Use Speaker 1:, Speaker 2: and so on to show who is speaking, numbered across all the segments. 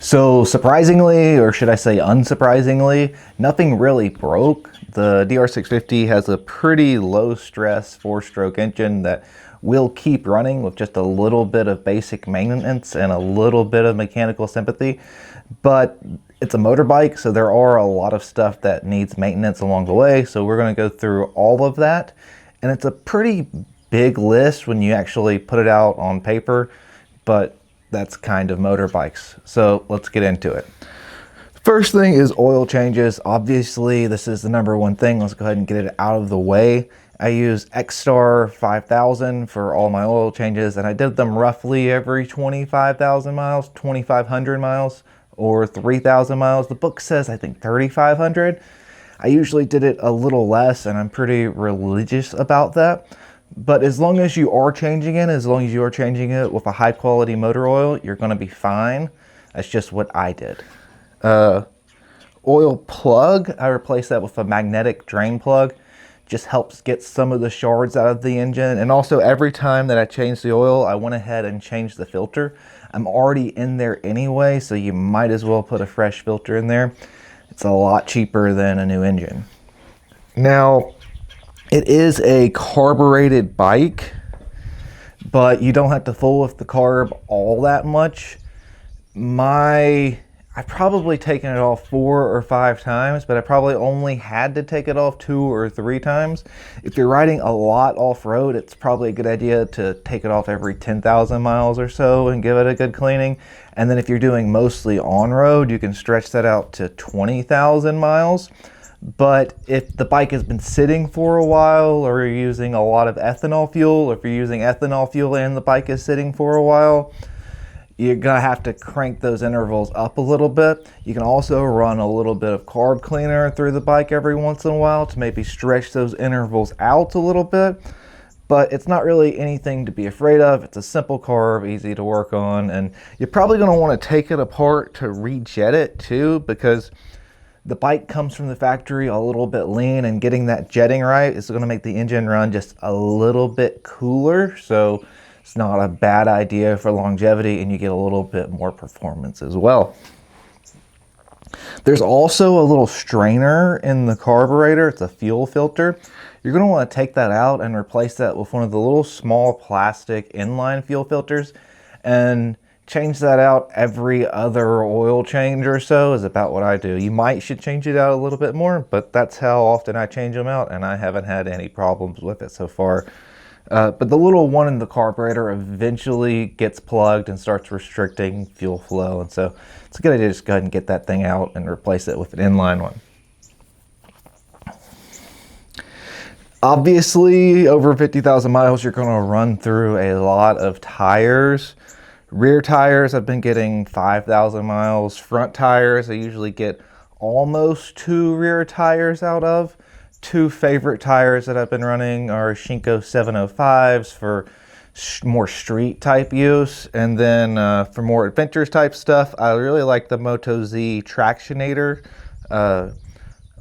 Speaker 1: So surprisingly, or should I say unsurprisingly, nothing really broke. The DR650 has a pretty low stress 4-stroke engine that will keep running with just a little bit of basic maintenance and a little bit of mechanical sympathy. But it's a motorbike, so there are a lot of stuff that needs maintenance along the way. So we're going to go through all of that. And it's a pretty big list when you actually put it out on paper, but that's kind of motorbikes. So let's get into it. First thing is oil changes. Obviously, this is the number one thing. Let's go ahead and get it out of the way. I use X-Star 5000 for all my oil changes, and I did them roughly every 25,000 miles, 2,500 miles, or 3,000 miles. The book says, I think, 3,500. I usually did it a little less, and I'm pretty religious about that. But as long as you are changing it, as long as you are changing it with a high quality motor oil, you're going to be fine. That's just what I did. Oil plug, I replaced that with a magnetic drain plug. Just helps get some of the shards out of the engine. And also every time that I changed the oil, I went ahead and changed the filter. I'm already in there anyway, so you might as well put a fresh filter in there. It's a lot cheaper than a new engine. Now, it is a carbureted bike, but you don't have to fool with the carb all that much. I've probably taken it off 4 or 5 times, but I probably only had to take it off 2 or 3 times. If you're riding a lot off-road, it's probably a good idea to take it off every 10,000 miles or so and give it a good cleaning. And then if you're doing mostly on-road, you can stretch that out to 20,000 miles. But if the bike has been sitting for a while, or you're using a lot of ethanol fuel, or if you're using ethanol fuel and the bike is sitting for a while, you're gonna have to crank those intervals up a little bit. You can also run a little bit of carb cleaner through the bike every once in a while to maybe stretch those intervals out a little bit. But it's not really anything to be afraid of. It's a simple carb, easy to work on, and you're probably gonna wanna take it apart to rejet it too, because the bike comes from the factory a little bit lean, and getting that jetting right is going to make the engine run just a little bit cooler. So it's not a bad idea for longevity, and you get a little bit more performance as well. There's also a little strainer in the carburetor. It's a fuel filter. You're going to want to take that out and replace that with one of the little small plastic inline fuel filters, and change that out every other oil change or so is about what I do. You should change it out a little bit more, but that's how often I change them out, and I haven't had any problems with it so far. But the little one in the carburetor eventually gets plugged and starts restricting fuel flow, and so it's a good idea to just go ahead and get that thing out and replace it with an inline one. Obviously, over 50,000 miles, you're going to run through a lot of tires. Rear tires, I've been getting 5,000 miles. Front tires, I usually get almost 2 rear tires out of. 2 favorite tires that I've been running are Shinko 705s for more street type use. And then for more adventures type stuff, I really like the Moto Z Tractionator.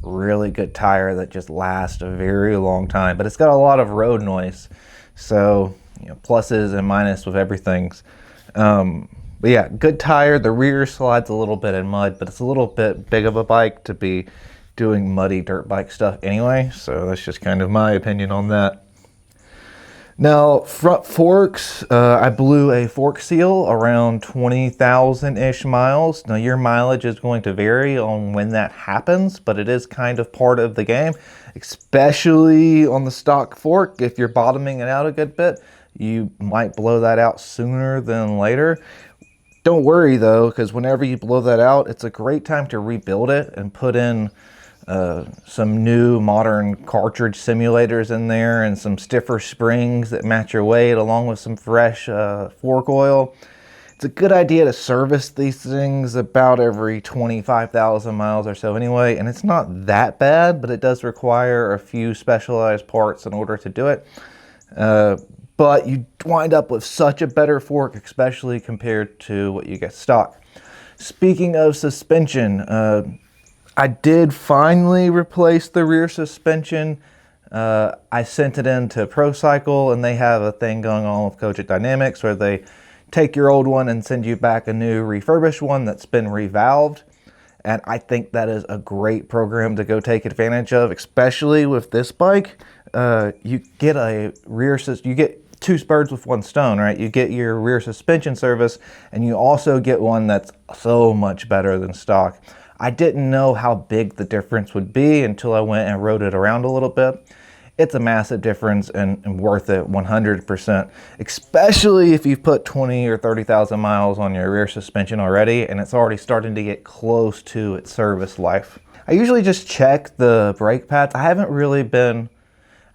Speaker 1: Really good tire that just lasts a very long time, but it's got a lot of road noise. So, pluses and minuses with everything. But yeah, good tire. The rear slides a little bit in mud, but it's a little bit big of a bike to be doing muddy dirt bike stuff anyway. So that's just kind of my opinion on that. Now, front forks, I blew a fork seal around 20,000-ish miles. Now, your mileage is going to vary on when that happens, but it is kind of part of the game, especially on the stock fork. If you're bottoming it out a good bit, you might blow that out sooner than later. Don't worry though, because whenever you blow that out, it's a great time to rebuild it and put in some new modern cartridge simulators in there and some stiffer springs that match your weight, along with some fresh fork oil. It's a good idea to service these things about every 25,000 miles or so anyway, and it's not that bad, but it does require a few specialized parts in order to do it. But you wind up with such a better fork, especially compared to what you get stock. Speaking of suspension, I did finally replace the rear suspension. I sent it into ProCycle, and they have a thing going on with Cogent Dynamics where they take your old one and send you back a new refurbished one that's been revalved. And I think that is a great program to go take advantage of, especially with this bike. You get a rear system, you get two birds with one stone, right? You get your rear suspension service, and you also get one that's so much better than stock. I didn't know how big the difference would be until I went and rode it around a little bit. It's a massive difference and worth it 100%, especially if you've put 20 or 30,000 miles on your rear suspension already and it's already starting to get close to its service life. I usually just check the brake pads.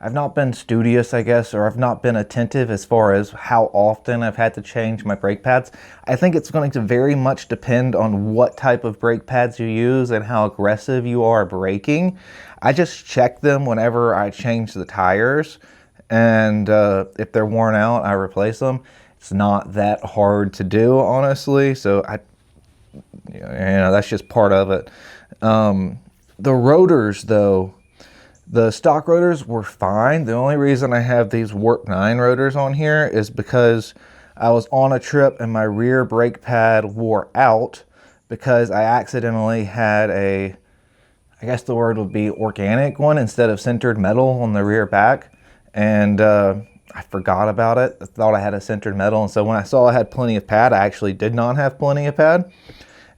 Speaker 1: I've not been studious, I guess, or I've not been attentive as far as how often I've had to change my brake pads. I think it's going to very much depend on what type of brake pads you use and how aggressive you are braking. I just check them whenever I change the tires, and if they're worn out, I replace them. It's not that hard to do, honestly, so that's just part of it. The rotors, though, the stock rotors were fine. The only reason I have these Warp 9 rotors on here is because I was on a trip and my rear brake pad wore out because I accidentally had I guess the word would be organic one instead of sintered metal on the rear back. And I forgot about it. I thought I had a sintered metal. And so when I saw I had plenty of pad, I actually did not have plenty of pad.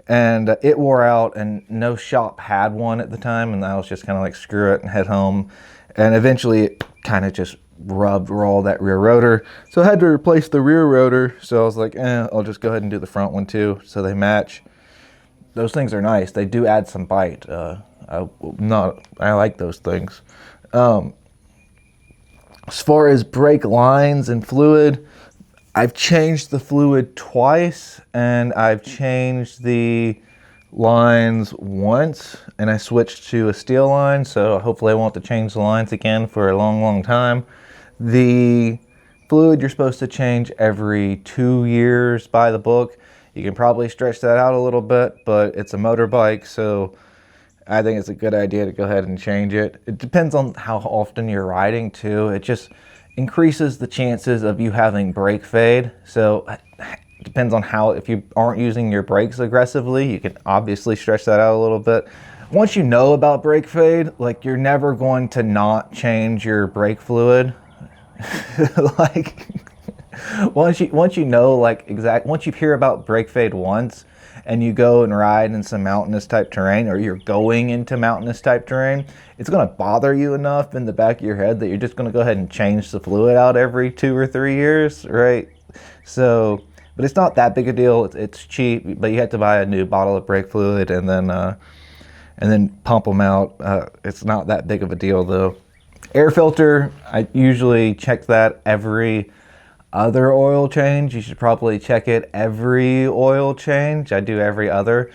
Speaker 1: And it wore out and no shop had one at the time, and I was just kind of like, screw it, and head home. And eventually it kind of just rubbed raw that rear rotor. So I had to replace the rear rotor. So I was like, I'll just go ahead and do the front one too, so they match. Those things are nice. They do add some bite. I like those things. As far as brake lines and fluid, I've changed the fluid twice, and I've changed the lines once, and I switched to a steel line, so hopefully I won't have to change the lines again for a long time. The fluid you're supposed to change every 2 years by the book. You can probably stretch that out a little bit, but it's a motorbike, so I think it's a good idea to go ahead and change it. It depends on how often you're riding too. It just increases the chances of you having brake fade. So it depends on if you aren't using your brakes aggressively, you can obviously stretch that out a little bit. Once you know about brake fade, like, you're never going to not change your brake fluid. Like, once you know, like, once you hear about brake fade once, and you go and ride in some mountainous type terrain, or you're going into mountainous type terrain, it's going to bother you enough in the back of your head that you're just going to go ahead and change the fluid out every 2 or 3 years, right? So, but it's not that big a deal. It's cheap, but you have to buy a new bottle of brake fluid and then pump them out. It's not that big of a deal though. Air filter, I usually check that every other oil change. You should probably check it every oil change. I do every other.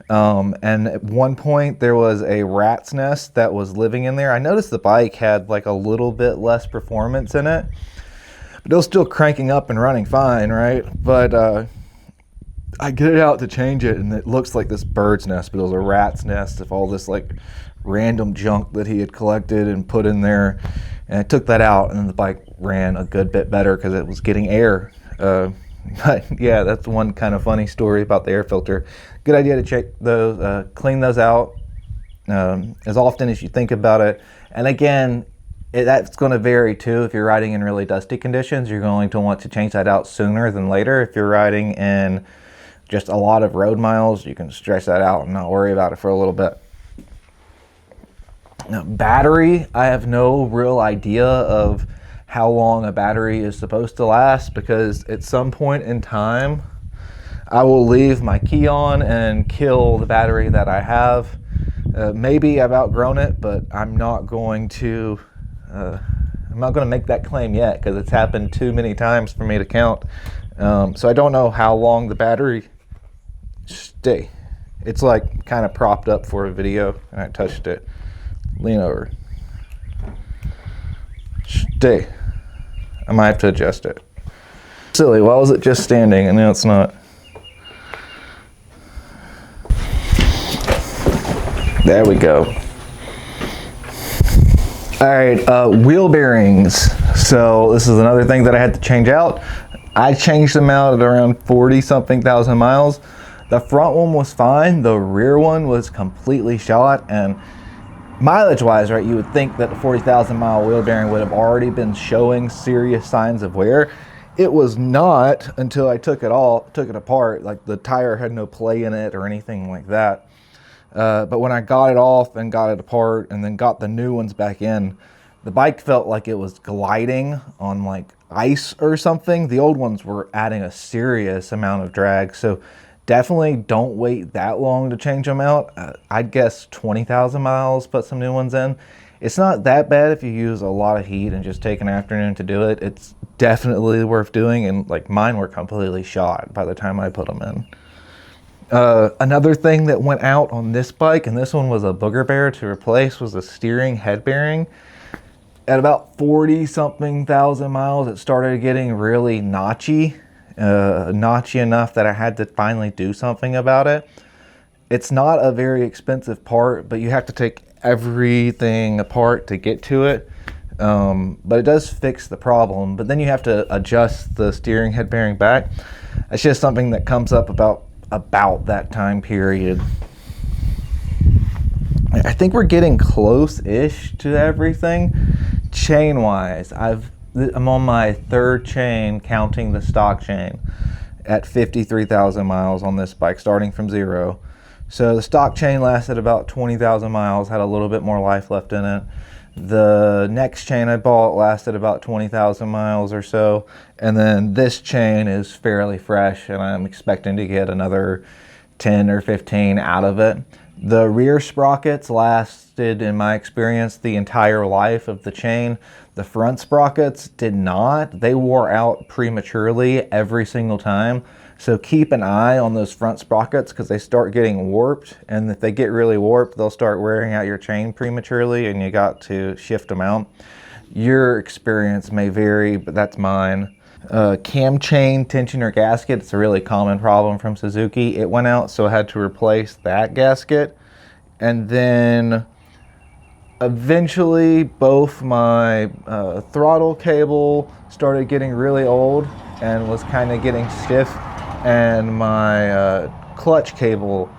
Speaker 1: And at one point there was a rat's nest that was living in there. I noticed the bike had like a little bit less performance in it, but it was still cranking up and running fine, right? But I get it out to change it, and it looks like this bird's nest, but it was a rat's nest of all this like random junk that he had collected and put in there. And I took that out, and then the bike ran a good bit better because it was getting air. But yeah, that's one kind of funny story about the air filter. Good idea to check those, clean those out as often as you think about it. And again, that's going to vary too. If you're riding in really dusty conditions, you're going to want to change that out sooner than later. If you're riding in just a lot of road miles, you can stretch that out and not worry about it for a little bit. Now, battery, I have no real idea of how long a battery is supposed to last, because at some point in time I will leave my key on and kill the battery that I have. Maybe I've outgrown it, but I'm not going to make that claim yet, because it's happened too many times for me to count. So I don't know how long the battery stay. It's like kind of propped up for a video, and I touched it. Lean over. Stay. I might have to adjust it. Silly, why was it just standing and now it's not? There we go. All right, wheel bearings. So this is another thing that I had to change out. I changed them out at around 40 something thousand miles. The front one was fine, the rear one was completely shot, and mileage wise, right, you would think that the 40,000 mile wheel bearing would have already been showing serious signs of wear. It was not until I took it apart. Like, the tire had no play in it or anything like that. But when I got it off and got it apart and then got the new ones back in, the bike felt like it was gliding on like ice or something. The old ones were adding a serious amount of drag. So definitely don't wait that long to change them out. I'd guess 20,000 miles, put some new ones in. It's not that bad if you use a lot of heat and just take an afternoon to do it. It's definitely worth doing, and like mine were completely shot by the time I put them in. Another thing that went out on this bike, and this one was a booger bear to replace, was the steering head bearing. At about 40 something thousand miles, it started getting really notchy. Notchy enough that I had to finally do something about it. It's not a very expensive part, but you have to take everything apart to get to it. But it does fix the problem, but then you have to adjust the steering head bearing back. It's just something that comes up about that time period. I think we're getting close-ish to everything. Chain wise, I'm on my third chain, counting the stock chain, at 53,000 miles on this bike, starting from 0. So the stock chain lasted about 20,000 miles, had a little bit more life left in it. The next chain I bought lasted about 20,000 miles or so. And then this chain is fairly fresh, and I'm expecting to get another 10 or 15 out of it. The rear sprockets lasted, in my experience, the entire life of the chain. The front sprockets did not. They wore out prematurely every single time. So keep an eye on those front sprockets, because they start getting warped, and if they get really warped, they'll start wearing out your chain prematurely, and you got to shift them out. Your experience may vary, but that's mine. Cam chain tensioner gasket, it's a really common problem from Suzuki. It went out, so I had to replace that gasket. And then eventually both my throttle cable started getting really old and was kind of getting stiff, and my clutch cable,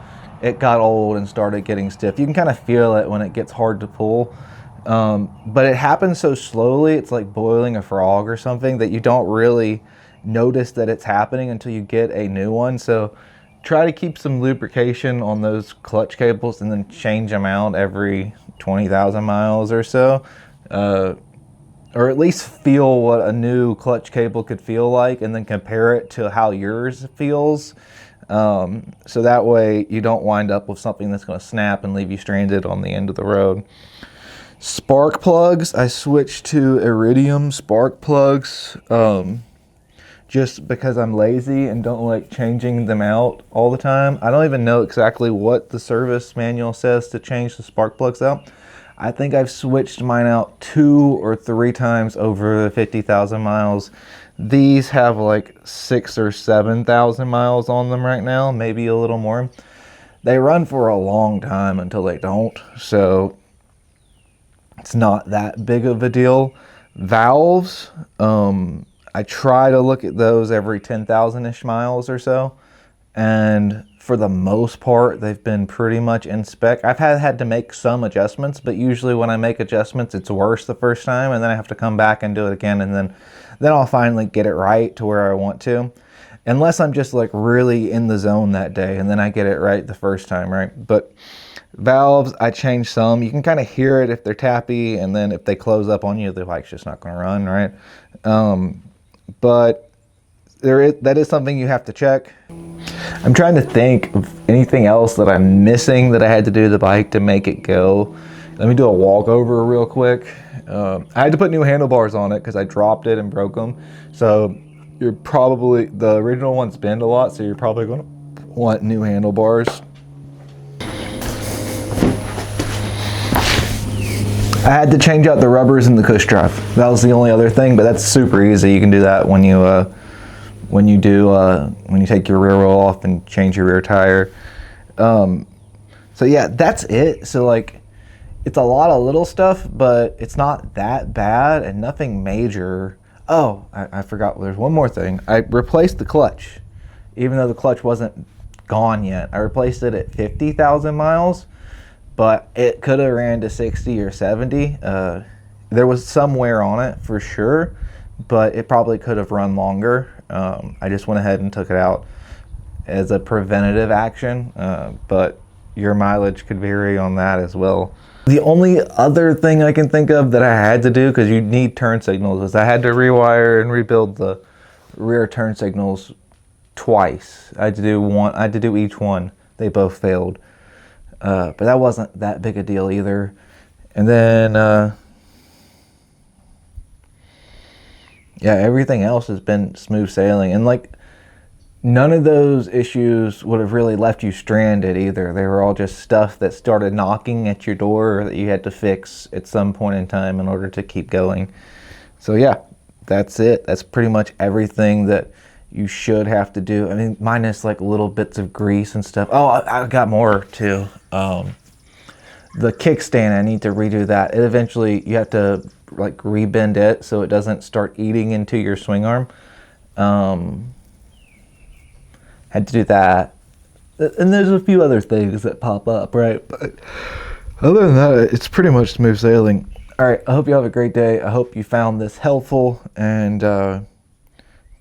Speaker 1: it got old and started getting stiff. You can kind of feel it when it gets hard to pull. But it happens so slowly, it's like boiling a frog or something, that you don't really notice that it's happening until you get a new one. So try to keep some lubrication on those clutch cables and then change them out every 20,000 miles or so. Or at least feel what a new clutch cable could feel like, and then compare it to how yours feels. So that way you don't wind up with something that's going to snap and leave you stranded on the end of the road. Spark plugs, I switched to iridium spark plugs just because I'm lazy and don't like changing them out all the time. I don't even know exactly what the service manual says to change the spark plugs out. I think I've switched mine out 2 or 3 times over the 50,000 miles. These have like 6,000 or 7,000 miles on them right now, maybe a little more. They run for a long time until they don't, so it's not that big of a deal. Valves, I try to look at those every 10,000-ish miles or so, and for the most part, they've been pretty much in spec. I've had to make some adjustments, but usually when I make adjustments, it's worse the first time, and then I have to come back and do it again, and then I'll finally get it right to where I want to. Unless I'm just like really in the zone that day, and then I get it right the first time, right? But valves, I changed some. You can kind of hear it if they're tappy, and then if they close up on you, the bike's just not going to run, right? But that is something you have to check. I'm trying to think of anything else that I'm missing that I had to do to the bike to make it go. Let me do a walkover real quick. I had to put new handlebars on it because I dropped it and broke them. So the original ones bend a lot, so you're probably going to want new handlebars. I had to change out the rubbers in the cush drive. That was the only other thing, but that's super easy. You can do that when you take your rear wheel off and change your rear tire. So yeah, that's it. So like, it's a lot of little stuff, but it's not that bad and nothing major Oh, I forgot. There's one more thing. I replaced the clutch, even though the clutch wasn't gone yet. I replaced it at 50,000 miles, but it could have ran to 60 or 70. There was some wear on it for sure, but it probably could have run longer. I just went ahead and took it out as a preventative action, but your mileage could vary on that as well. The only other thing I can think of that I had to do, because you need turn signals, is I had to rewire and rebuild the rear turn signals twice. I had to do one. I had to do each one. They both failed, but that wasn't that big a deal either. And then, yeah, everything else has been smooth sailing, and like none of those issues would have really left you stranded either. They were all just stuff that started knocking at your door that you had to fix at some point in time in order to keep going. So yeah, that's it. That's pretty much everything that you should have to do. I mean, minus like little bits of grease and stuff. Oh, I got more too. The kickstand, I need to redo that. It eventually, you have to like rebend it so it doesn't start eating into your swing arm. Had to do that. And there's a few other things that pop up, right? But other than that, it's pretty much smooth sailing. All right, I hope you have a great day. I hope you found this helpful. And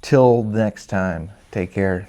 Speaker 1: till next time, take care.